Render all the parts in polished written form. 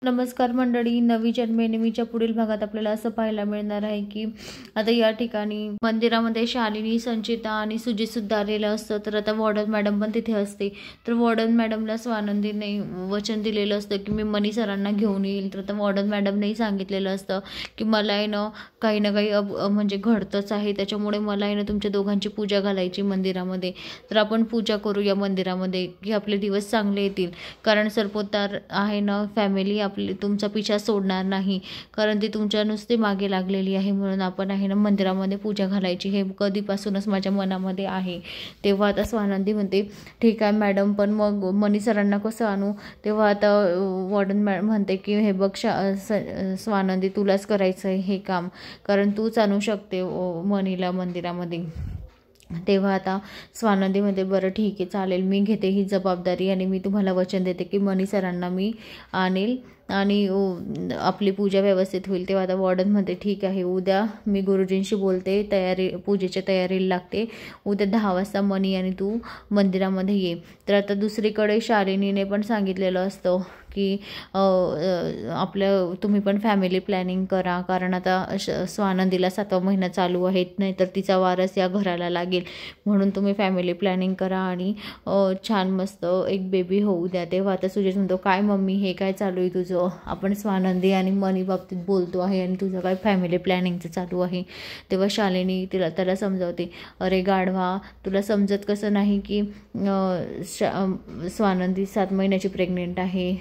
नमस्कार मंडळी, नवी जन्मनेमीच्या पुढील भागात आपल्याला असं पाहायला मिळणार आहे की आता या ठिकाणी मंदिरामध्ये शालिनी, संचिता आणि सुजित सुद्धा आलेलं असतं. तर आता वॉर्डन मॅडम पण तिथे असते. तर वॉर्डन मॅडमला स्वानंदीने वचन दिलेलं असतं की मी मनी सरांना घेऊन येईल. तर आता वॉर्डन मॅडमनेही सांगितलेलं असतं की मला आहे ना काही ना काही म्हणजे घडतंच आहे, त्याच्यामुळे मला आहे ना तुमच्या दोघांची पूजा घालायची मंदिरामध्ये. तर आपण पूजा करूया मंदिरामध्ये की आपले दिवस चांगले येतील, कारण सरपोतदार आहे ना फॅमिली आपली तुमचा पिछा सोडणार नाही, कारण ती तुमच्या नुसते मागे लागलेली आहे. म्हणून आपण आहे ना मंदिरामध्ये पूजा घालायची, हे कधीपासूनच माझ्या मनामध्ये आहे. तेव्हा आता स्वानंदी म्हणते ठीक आहे मॅडम, पण मग मनी सरांना कसं आणू. तेव्हा आता वॉर्डन मॅडम म्हणते की हे बघ स्वानंदी, तुलाच करायचं आहे हे काम, कारण तूच आणू शकते मनीला मंदिरामध्ये. तेव्हा आता स्वानंदीमध्ये बरं ठीक आहे चालेल, मी घेते ही जबाबदारी आणि मी तुम्हाला वचन देते की मनी सरांना मी आणेल आणि आपली पूजा व्यवस्थित होईल. तेव्हा आता वॉर्डन म्हणते ठीक आहे, उद्या मी गुरुजींशी बोलते, पूजेच्या तयारीला लागते. उद्या 10 वाजता मनी आणि तू मंदिरामध्ये ये. तर आता दुसरीकडे शालिनीने पण सांगितलेलं असतं की तुम्ही पण फॅमिली प्लॅनिंग करा, कारण आता स्वानंदीला 7वा महिना चालू आहे, नाही तर तिचा वारस या घराला लागेल. म्हणून तुम्ही फॅमिली प्लॅनिंग करा आणि छान मस्त एक बेबी होऊ द्या. तेव्हा आता सुजित म्हणतो काय मम्मी हे काय चालू आहे तुझं, आपण स्वानंदी आणि मनी बाबतीत बोलतो आहे आणि तुझं काय फॅमिली प्लॅनिंगचं चालू आहे. तेव्हा शालिनी त्याला समजावते, अरे गाढवा, तुला समजत कसं नाही की स्वानंदी 7 महिन्याची प्रेग्नेंट आहे,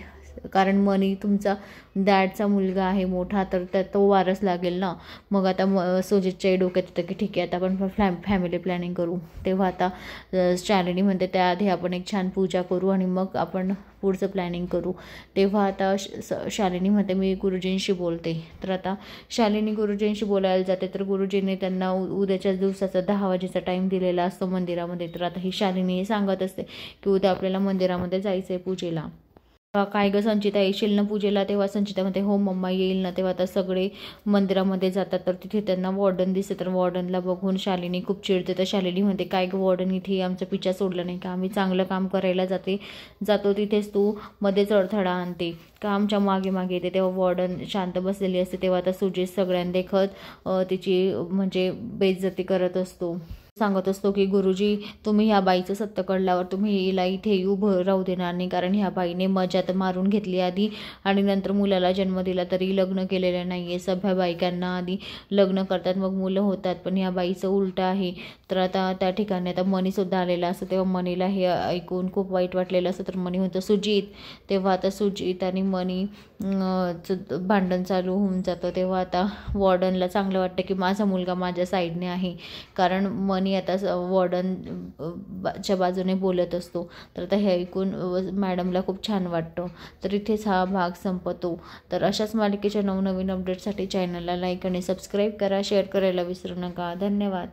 कारण मनी तुमचा डॅडचा मुलगा आहे मोठा, तर तो वारस लागेल ना. मग आता सुजितच्याही डोक्यात येतं की ठीक आहे आता आपण फॅमिली प्लॅनिंग करू. तेव्हा आता शालिनी म्हणते त्याआधी आपण एक छान पूजा करू आणि मग आपण पुढचं प्लॅनिंग करू. तेव्हा आता शालिनी म्हणते मी गुरुजींशी बोलते. तर आता शालिनी गुरुजींशी बोलायला जाते. तर गुरुजींनी त्यांना उद्याच्याच दिवसाचा 10 वाजेचा टाईम दिलेला असतो मंदिरामध्ये. तर आता ही शालिनी सांगत असते की उद्या आपल्याला मंदिरामध्ये जायचं आहे पूजेला. काय गं संचिता, येशील ना पूजेला. तेव्हा संचिता म्हणते हो मम्मा येईल ना. तेव्हा आता सगळे मंदिरामध्ये जातात. तर तिथे त्यांना वॉर्डन दिसते. तर वॉर्डनला बघून शालिनी खूप चिडते. तर शालिनी म्हणते काय गं वॉर्डन, इथे आमचा पिछा सोडला नाही का, आम्ही चांगलं काम करायला जातो तिथेच तू मध्येच अडथळा आणते का, आमच्या मागे मागे येते. तेव्हा वॉर्डन शांत बसलेली असते. तेव्हा आता सुजित सगळ्यांदेखत तिची म्हणजे बेइज्जती करत असतो, सांगत असतो की गुरुजी तुम्ही ह्या बाईचं सत्य कळल्यावर तुम्ही हिला इथे उभं राहू देणार नाही, कारण ह्या बाईने मजात मारून घेतली आधी आणि नंतर मुलाला जन्म दिला, तरी लग्न केलेलं नाही आहे. सभ्य बायकांना आधी लग्न करतात मग मुलं होतात, पण ह्या बाईचं उलटं आहे. तर आता त्या ठिकाणी आता मनीसुद्धा आलेला असतं. तेव्हा मनीला हे ऐकून खूप वाईट वाटलेलं असतं. तर मनी म्हणतो सुजित. तेव्हा आता सुजित आणि मनी भांडण चालू होऊन जातं. तेव्हा आता वॉर्डनला चांगलं वाटतं की माझा मुलगा माझ्या साईडने आहे, कारण मनी आता वॉर्डनच्या बाजूने बोलत असतो. तर आता हे ऐकून मॅडमला खूप छान वाटतं. तर इथेच हा भाग संपतो. तर अशाच मालिकेच्या नवनवीन अपडेटसाठी चॅनलला लाईक आणि सबस्क्राईब करा, शेअर करायला विसरू नका. धन्यवाद.